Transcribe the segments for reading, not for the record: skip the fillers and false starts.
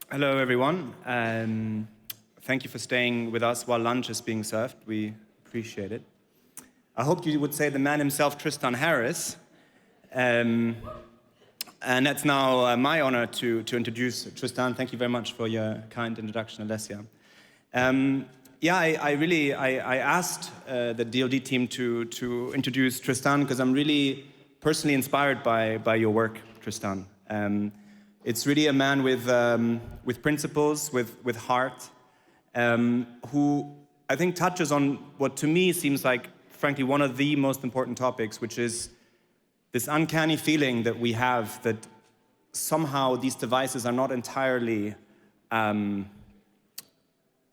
Hello, everyone. Thank you for staying with us while lunch is being served. We appreciate it. I hoped you would say the man himself, Tristan Harris. And it's now my honor to introduce Tristan. Thank you very much for your kind introduction, Alessia. I asked the DLD team to introduce Tristan because I'm really personally inspired by your work, Tristan. It's really a man with principles, with heart, who I think touches on what to me seems like, frankly, one of the most important topics, which is this uncanny feeling that we have that somehow these devices are not entirely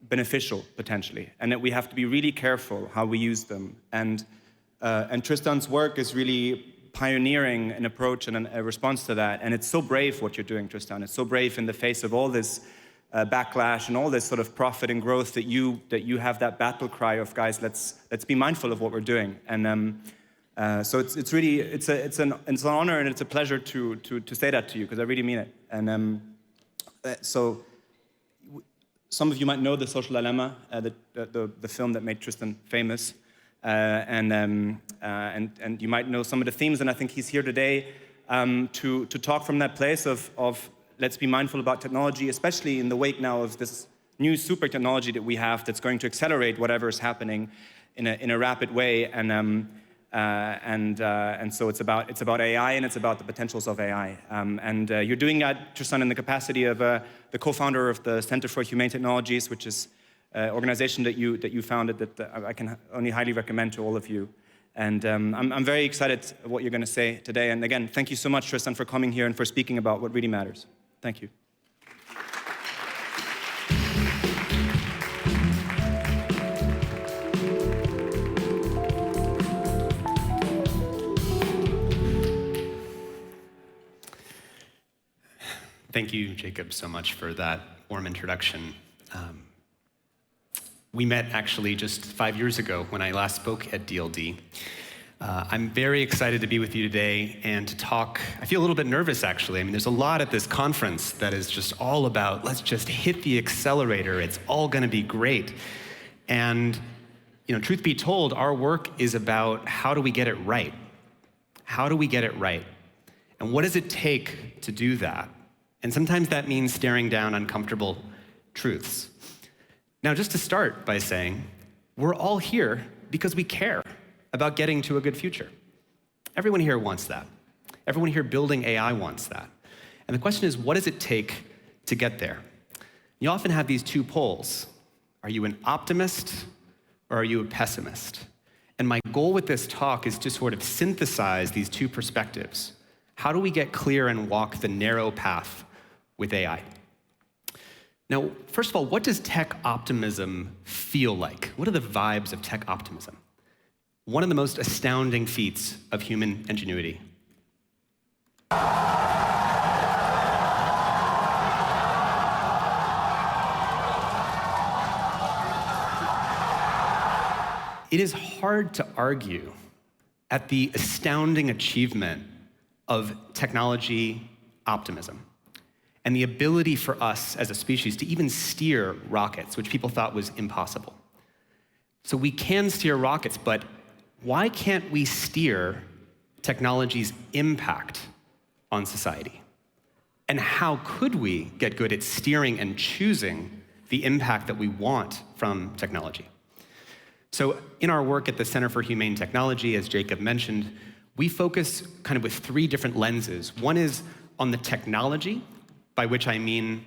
beneficial, potentially, and that we have to be really careful how we use them. And Tristan's work is really pioneering an approach and a response to that. And it's so brave what you're doing, Tristan. It's so brave in the face of all this backlash and all this sort of profit and growth that you have that battle cry of, guys, let's be mindful of what we're doing. And so it's really an honor and it's a pleasure to say that to you, because I really mean it. And so some of you might know The Social Dilemma, the film that made Tristan famous. And you might know some of the themes, and I think he's here today to talk from that place of let's be mindful about technology, especially in the wake now of this new super technology that we have that's going to accelerate whatever is happening in a rapid way. And so it's about AI and it's about the potentials of AI. You're doing that, Tristan, in the capacity of the co-founder of the Center for Humane Technologies, which is organization that you founded that I can only highly recommend to all of you. And I'm very excited what you're going to say today. And again, thank you so much, Tristan, for coming here and for speaking about what really matters. Thank you. Thank you, Jacob, so much for that warm introduction. We met actually just 5 years ago when I last spoke at DLD. I'm very excited to be with you today and to talk. I feel a little bit nervous, actually. I mean, there's a lot at this conference that is just all about, let's just hit the accelerator. It's all going to be great. And, truth be told, our work is about how do we get it right? How do we get it right? And what does it take to do that? And sometimes that means staring down uncomfortable truths. Now, just to start by saying, we're all here because we care about getting to a good future. Everyone here wants that. Everyone here building AI wants that. And the question is, what does it take to get there? You often have these two poles. Are you an optimist or are you a pessimist? And my goal with this talk is to sort of synthesize these two perspectives. How do we get clear and walk the narrow path with AI? Now, first of all, what does tech optimism feel like? What are the vibes of tech optimism? One of the most astounding feats of human ingenuity. It is hard to argue at the astounding achievement of technology optimism and the ability for us as a species to even steer rockets, which people thought was impossible. So we can steer rockets, but why can't we steer technology's impact on society? And how could we get good at steering and choosing the impact that we want from technology? So in our work at the Center for Humane Technology, as Jacob mentioned, we focus kind of with three different lenses. One is on the technology, by which I mean,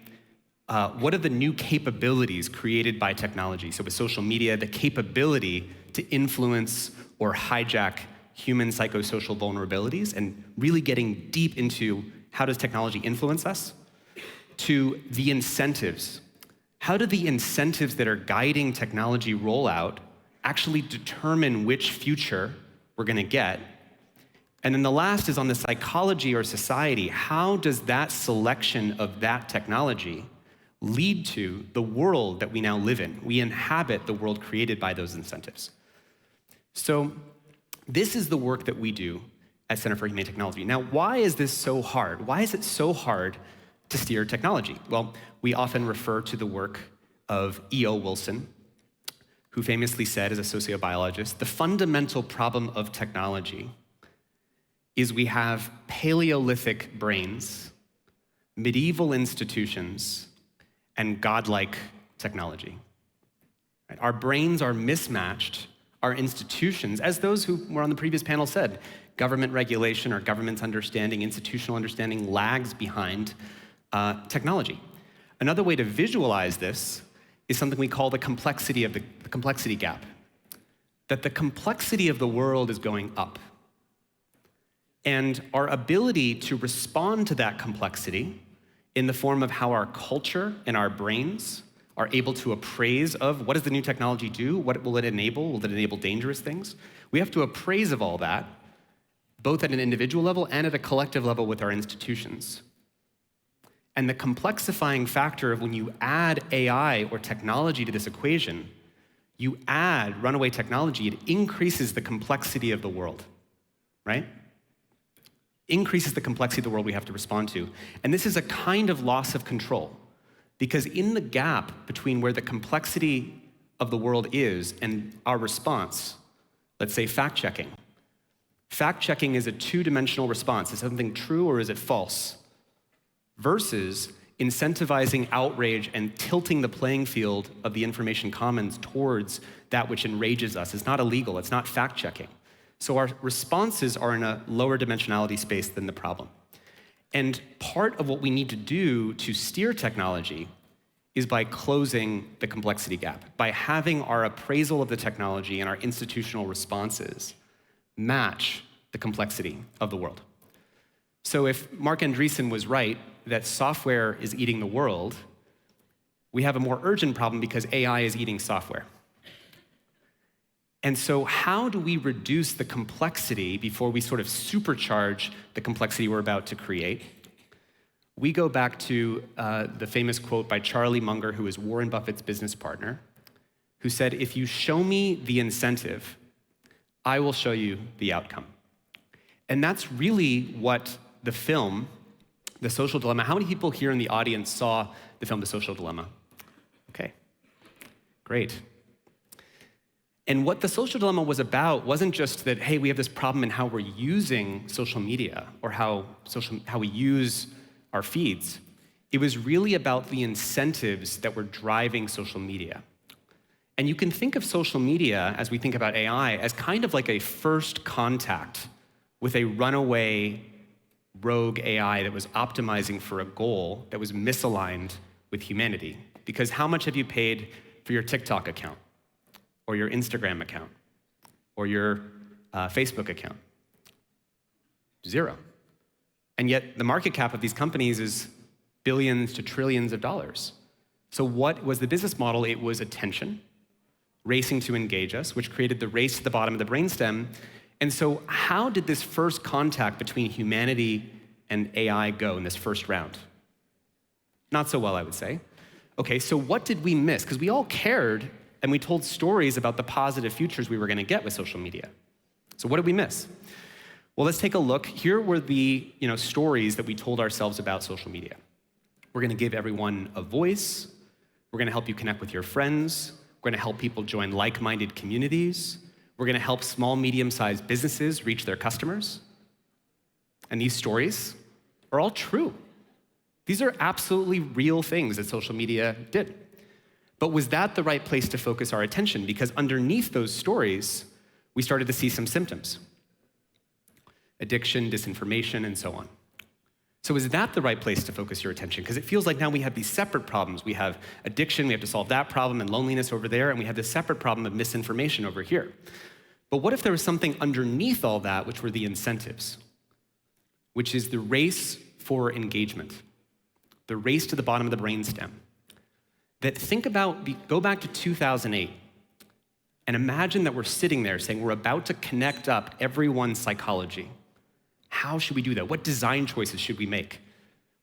what are the new capabilities created by technology? So with social media, the capability to influence or hijack human psychosocial vulnerabilities and really getting deep into how does technology influence us? To the incentives. How do the incentives that are guiding technology rollout actually determine which future we're going to get? And then the last is on the psychology or society. How does that selection of that technology lead to the world that we now live in? We inhabit the world created by those incentives. So this is the work that we do at Center for Humane Technology. Now, why is this so hard? Why is it so hard to steer technology? Well, we often refer to the work of E.O. Wilson, who famously said, as a sociobiologist, the fundamental problem of technology is we have Paleolithic brains, medieval institutions, and godlike technology. Right? Our brains are mismatched. Our institutions, as those who were on the previous panel said, government regulation or government's understanding, institutional understanding lags behind technology. Another way to visualize this is something we call the complexity of the complexity gap. That the complexity of the world is going up. And our ability to respond to that complexity in the form of how our culture and our brains are able to appraise of what does the new technology do? What will it enable? Will it enable dangerous things? We have to appraise of all that, both at an individual level and at a collective level with our institutions. And the complexifying factor of when you add AI or technology to this equation, you add runaway technology, it increases the complexity of the world, right? Increases the complexity of the world we have to respond to. And this is a kind of loss of control. Because in the gap between where the complexity of the world is and our response, let's say fact-checking. Fact-checking is a two-dimensional response. Is something true or is it false? Versus incentivizing outrage and tilting the playing field of the information commons towards that which enrages us. It's not illegal, it's not fact-checking. So our responses are in a lower dimensionality space than the problem. And part of what we need to do to steer technology is by closing the complexity gap, by having our appraisal of the technology and our institutional responses match the complexity of the world. So if Mark Andreessen was right that software is eating the world, we have a more urgent problem because AI is eating software. And so how do we reduce the complexity before we sort of supercharge the complexity we're about to create? We go back to the famous quote by Charlie Munger, who is Warren Buffett's business partner, who said, "If you show me the incentive, I will show you the outcome." And that's really what the film, The Social Dilemma, how many people here in the audience saw the film The Social Dilemma? Okay, great. And what The Social Dilemma was about wasn't just that, hey, we have this problem in how we're using social media or how we use our feeds. It was really about the incentives that were driving social media. And you can think of social media, as we think about AI, as kind of like a first contact with a runaway rogue AI that was optimizing for a goal that was misaligned with humanity. Because how much have you paid for your TikTok account? Or your Instagram account, or your Facebook account? Zero. And yet the market cap of these companies is billions to trillions of dollars. So what was the business model? It was attention, racing to engage us, which created the race to the bottom of the brainstem. And so how did this first contact between humanity and AI go in this first round? Not so well, I would say. Okay, so what did we miss? Because we all cared and we told stories about the positive futures we were going to get with social media. So what did we miss? Well, let's take a look. Here were the stories that we told ourselves about social media. We're going to give everyone a voice. We're going to help you connect with your friends. We're going to help people join like-minded communities. We're going to help small, medium-sized businesses reach their customers. And these stories are all true. These are absolutely real things that social media did. But was that the right place to focus our attention? Because underneath those stories, we started to see some symptoms. Addiction, disinformation, and so on. So is that the right place to focus your attention? Because it feels like now we have these separate problems. We have addiction, we have to solve that problem, and loneliness over there, and we have this separate problem of misinformation over here. But what if there was something underneath all that, which were the incentives, which is the race for engagement, the race to the bottom of the brainstem? That go back to 2008 and imagine that we're sitting there saying we're about to connect up everyone's psychology. How should we do that? What design choices should we make?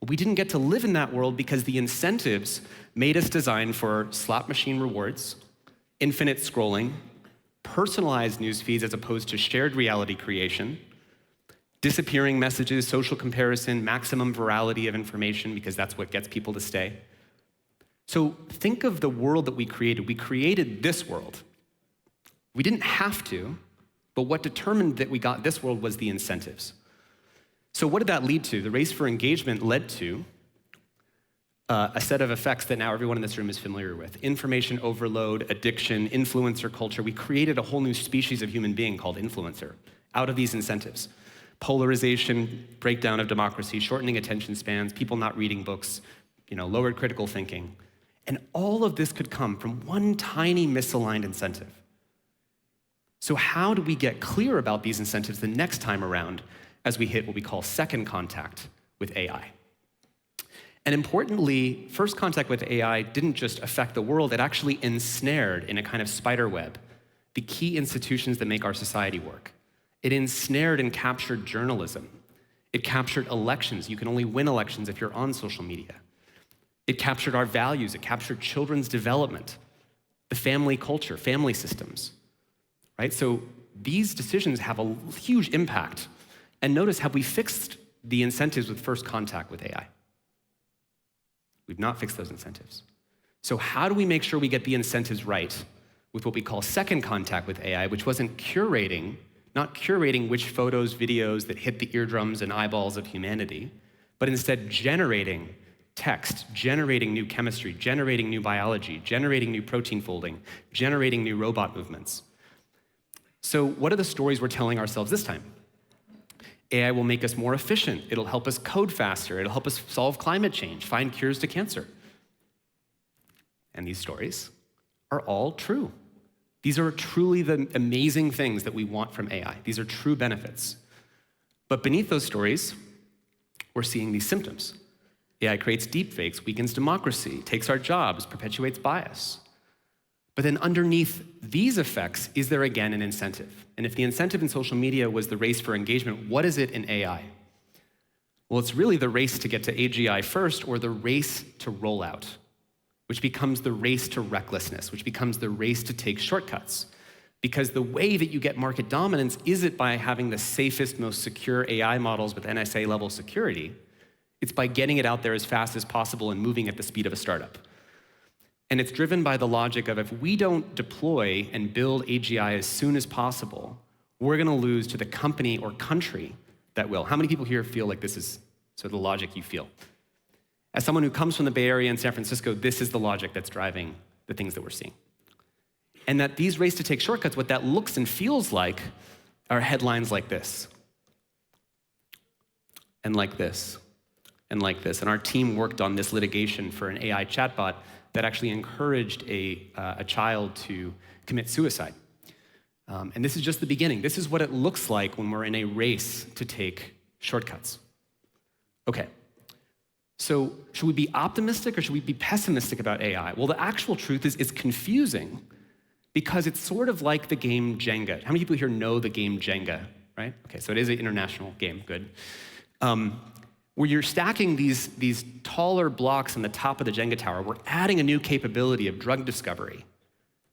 Well, we didn't get to live in that world because the incentives made us design for slot machine rewards, infinite scrolling, personalized news feeds as opposed to shared reality creation, disappearing messages, social comparison, maximum virality of information, because that's what gets people to stay. So think of the world that we created. We created this world. We didn't have to, but what determined that we got this world was the incentives. So what did that lead to? The race for engagement led to a set of effects that now everyone in this room is familiar with. Information overload, addiction, influencer culture. We created a whole new species of human being called influencer out of these incentives. Polarization, breakdown of democracy, shortening attention spans, people not reading books, lowered critical thinking. And all of this could come from one tiny misaligned incentive. So how do we get clear about these incentives the next time around as we hit what we call second contact with AI? And importantly, first contact with AI didn't just affect the world, it actually ensnared in a kind of spider web the key institutions that make our society work. It ensnared and captured journalism. It captured elections. You can only win elections if you're on social media. It captured our values. It captured children's development, the family culture, family systems, right? So these decisions have a huge impact. And notice, have we fixed the incentives with first contact with AI? We've not fixed those incentives. So how do we make sure we get the incentives right with what we call second contact with AI, which wasn't not curating which photos, videos that hit the eardrums and eyeballs of humanity, but instead generating text, generating new chemistry, generating new biology, generating new protein folding, generating new robot movements. So what are the stories we're telling ourselves this time? AI will make us more efficient. It'll help us code faster. It'll help us solve climate change, find cures to cancer. And these stories are all true. These are truly the amazing things that we want from AI. These are true benefits. But beneath those stories, we're seeing these symptoms. AI creates deepfakes, weakens democracy, takes our jobs, perpetuates bias. But then underneath these effects, is there again an incentive? And if the incentive in social media was the race for engagement, what is it in AI? Well, it's really the race to get to AGI first, or the race to rollout, which becomes the race to recklessness, which becomes the race to take shortcuts. Because the way that you get market dominance isn't by having the safest, most secure AI models with NSA-level security. It's by getting it out there as fast as possible and moving at the speed of a startup. And it's driven by the logic of if we don't deploy and build AGI as soon as possible, we're going to lose to the company or country that will. How many people here feel like this is sort of the logic you feel? As someone who comes from the Bay Area and San Francisco, this is the logic that's driving the things that we're seeing. And that these race to take shortcuts, what that looks and feels like are headlines like this, and like this, and like this. And our team worked on this litigation for an AI chatbot that actually encouraged a child to commit suicide. And this is just the beginning. This is what it looks like when we're in a race to take shortcuts. Okay, so should we be optimistic or should we be pessimistic about AI? Well, the actual truth is it's confusing because it's sort of like the game Jenga. How many people here know the game Jenga, right? Okay, so it is an international game, good. Where you're stacking these taller blocks on the top of the Jenga tower. We're adding a new capability of drug discovery.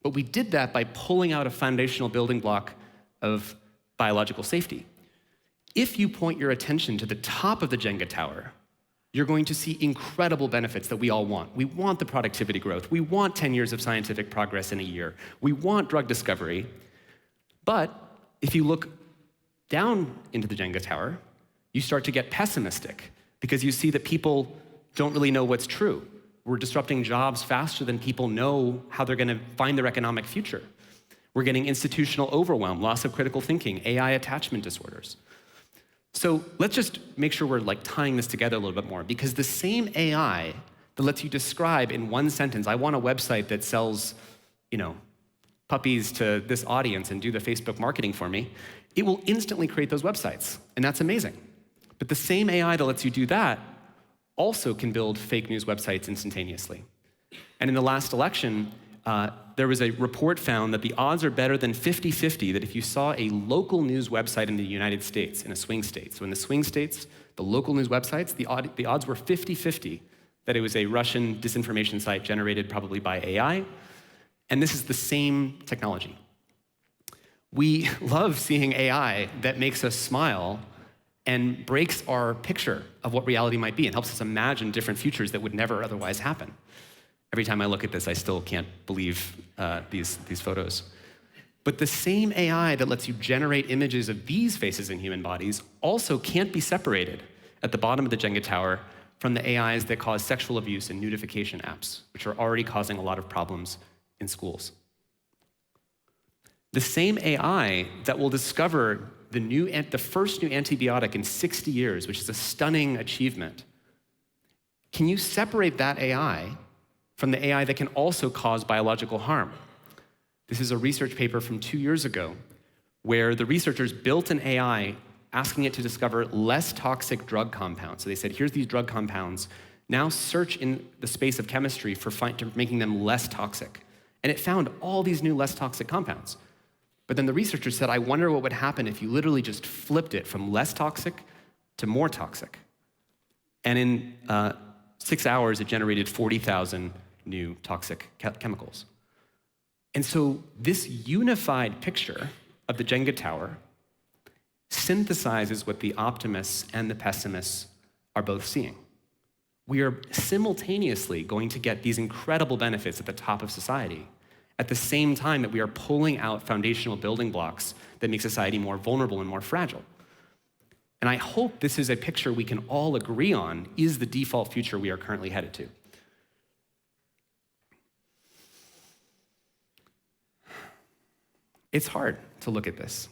But we did that by pulling out a foundational building block of biological safety. If you point your attention to the top of the Jenga tower, you're going to see incredible benefits that we all want. We want the productivity growth. We want 10 years of scientific progress in a year. We want drug discovery. But if you look down into the Jenga tower, you start to get pessimistic because you see that people don't really know what's true. We're disrupting jobs faster than people know how they're going to find their economic future. We're getting institutional overwhelm, loss of critical thinking, AI attachment disorders. So let's just make sure we're tying this together a little bit more, because the same AI that lets you describe in one sentence, I want a website that sells, puppies to this audience and do the Facebook marketing for me, it will instantly create those websites, and that's amazing. But the same AI that lets you do that also can build fake news websites instantaneously. And in the last election, there was a report found that the odds are better than 50-50 that if you saw a local news website in the United States, in a swing state, so in the swing states, the local news websites, the odds were 50-50 that it was a Russian disinformation site generated probably by AI. And this is the same technology. We love seeing AI that makes us smile and breaks our picture of what reality might be and helps us imagine different futures that would never otherwise happen. Every time I look at this, I still can't believe these photos. But the same AI that lets you generate images of these faces in human bodies also can't be separated at the bottom of the Jenga tower from the AIs that cause sexual abuse and nudification apps, which are already causing a lot of problems in schools. The same AI that will discover the first new antibiotic in 60 years, which is a stunning achievement. Can you separate that AI from the AI that can also cause biological harm? This is a research paper from 2 years ago where the researchers built an AI asking it to discover less toxic drug compounds. So they said, here's these drug compounds. Now search in the space of chemistry for making them less toxic. And it found all these new less toxic compounds. But then the researchers said, I wonder what would happen if you literally just flipped it from less toxic to more toxic. And in 6 hours, it generated 40,000 new toxic chemicals. And so this unified picture of the Jenga tower synthesizes what the optimists and the pessimists are both seeing. We are simultaneously going to get these incredible benefits at the top of society at the same time that we are pulling out foundational building blocks that make society more vulnerable and more fragile. And I hope this is a picture we can all agree on is the default future we are currently headed to. It's hard to look at this.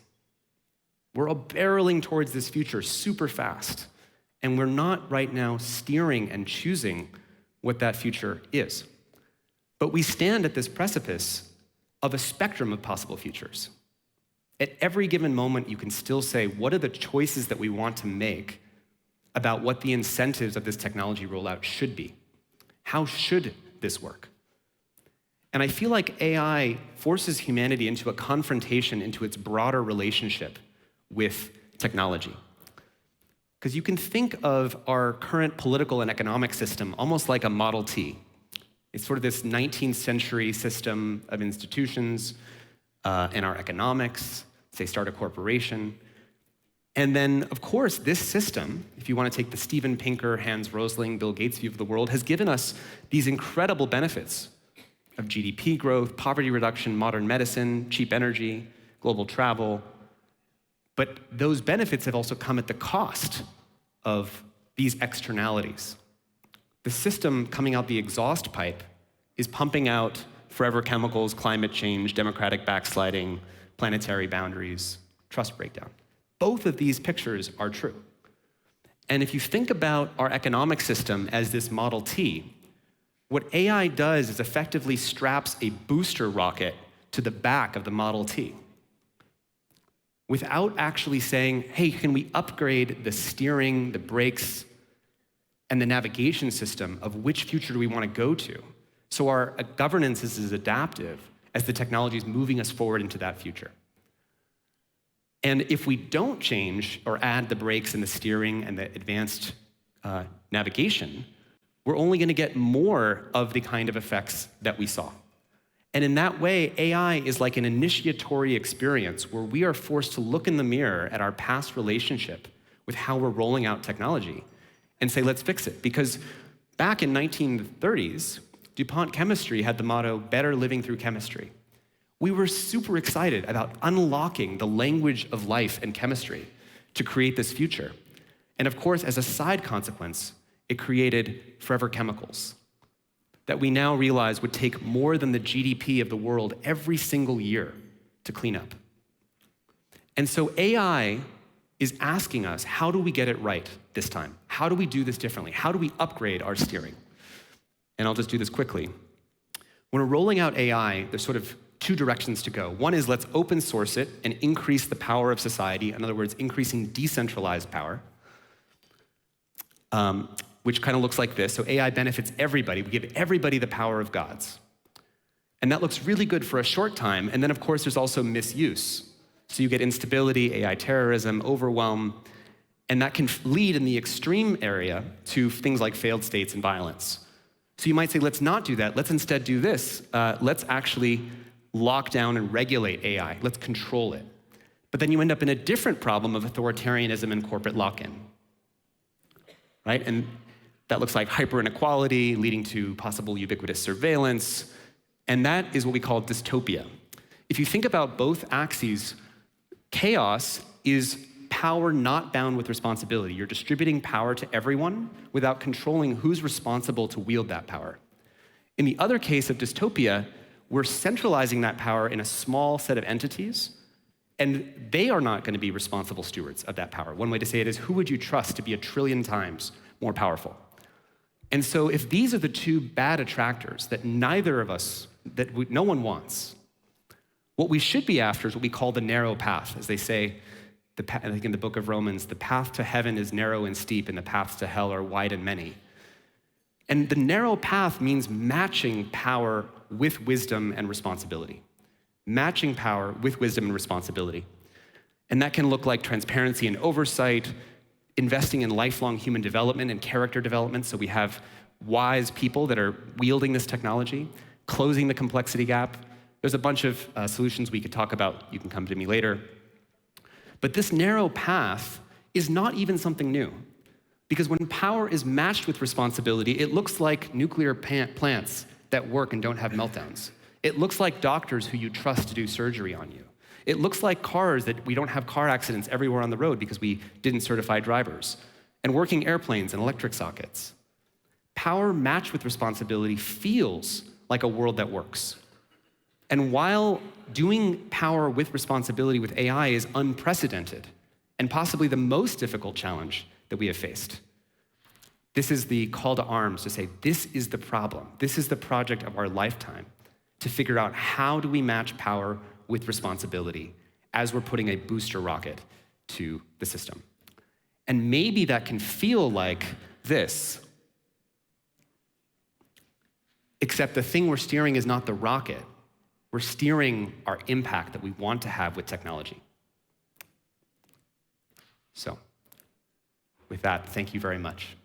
We're all barreling towards this future super fast, and we're not right now steering and choosing what that future is. But we stand at this precipice of a spectrum of possible futures. At every given moment, you can still say, what are the choices that we want to make about what the incentives of this technology rollout should be? How should this work? And I feel like AI forces humanity into a confrontation into its broader relationship with technology. Because you can think of our current political and economic system almost like a Model T. It's sort of this 19th century system of institutions in our economics. Say, start a corporation. And then, of course, this system, if you want to take the Steven Pinker, Hans Rosling, Bill Gates view of the world, has given us these incredible benefits of GDP growth, poverty reduction, modern medicine, cheap energy, global travel. But those benefits have also come at the cost of these externalities. The system coming out the exhaust pipe is pumping out forever chemicals, climate change, democratic backsliding, planetary boundaries, trust breakdown. Both of these pictures are true. And if you think about our economic system as this Model T, what AI does is effectively straps a booster rocket to the back of the Model T without actually saying, hey, can we upgrade the steering, the brakes, and the navigation system of which future do we want to go to? So our governance is as adaptive as the technology is moving us forward into that future. And if we don't change or add the brakes and the steering and the advanced navigation, we're only going to get more of the kind of effects that we saw. And in that way, AI is like an initiatory experience where we are forced to look in the mirror at our past relationship with how we're rolling out technology and say, let's fix it. Because back in 1930s, DuPont Chemistry had the motto, better living through chemistry. We were super excited about unlocking the language of life and chemistry to create this future. And of course, as a side consequence, it created forever chemicals that we now realize would take more than the GDP of the world every single year to clean up. And so AI is asking us, how do we get it right this time? How do we do this differently? How do we upgrade our steering? And I'll just do this quickly. When we're rolling out AI, there's sort of two directions to go. One is let's open source it and increase the power of society. In other words, increasing decentralized power, which kind of looks like this. So AI benefits everybody. We give everybody the power of gods. And that looks really good for a short time. And then, of course, there's also misuse. So you get instability, AI terrorism, overwhelm, and that can lead in the extreme area to things like failed states and violence. So you might say, let's not do that. Let's instead do this. Let's actually lock down and regulate AI. Let's control it. But then you end up in a different problem of authoritarianism and corporate lock-in, right? And that looks like hyper inequality, leading to possible ubiquitous surveillance, and that is what we call dystopia. If you think about both axes, chaos is power not bound with responsibility. You're distributing power to everyone without controlling who's responsible to wield that power. In the other case of dystopia, we're centralizing that power in a small set of entities, and they are not going to be responsible stewards of that power. One way to say it is, who would you trust to be 1 trillion times more powerful? And so if these are the two bad attractors that neither of us, no one wants, what we should be after is what we call the narrow path. As they say, I think in the book of Romans, the path to heaven is narrow and steep, and the paths to hell are wide and many. And the narrow path means matching power with wisdom and responsibility. Matching power with wisdom and responsibility. And that can look like transparency and oversight, investing in lifelong human development and character development, so we have wise people that are wielding this technology, closing the complexity gap. There's a bunch of solutions we could talk about. You can come to me later. But this narrow path is not even something new. Because when power is matched with responsibility, it looks like nuclear plants that work and don't have meltdowns. It looks like doctors who you trust to do surgery on you. It looks like cars that we don't have car accidents everywhere on the road because we didn't certify drivers. And working airplanes and electric sockets. Power matched with responsibility feels like a world that works. And while doing power with responsibility with AI is unprecedented and possibly the most difficult challenge that we have faced, this is the call to arms to say, this is the problem. This is the project of our lifetime, to figure out how do we match power with responsibility as we're putting a booster rocket to the system. And maybe that can feel like this, except the thing we're steering is not the rocket. We're steering our impact that we want to have with technology. So, with that, thank you very much.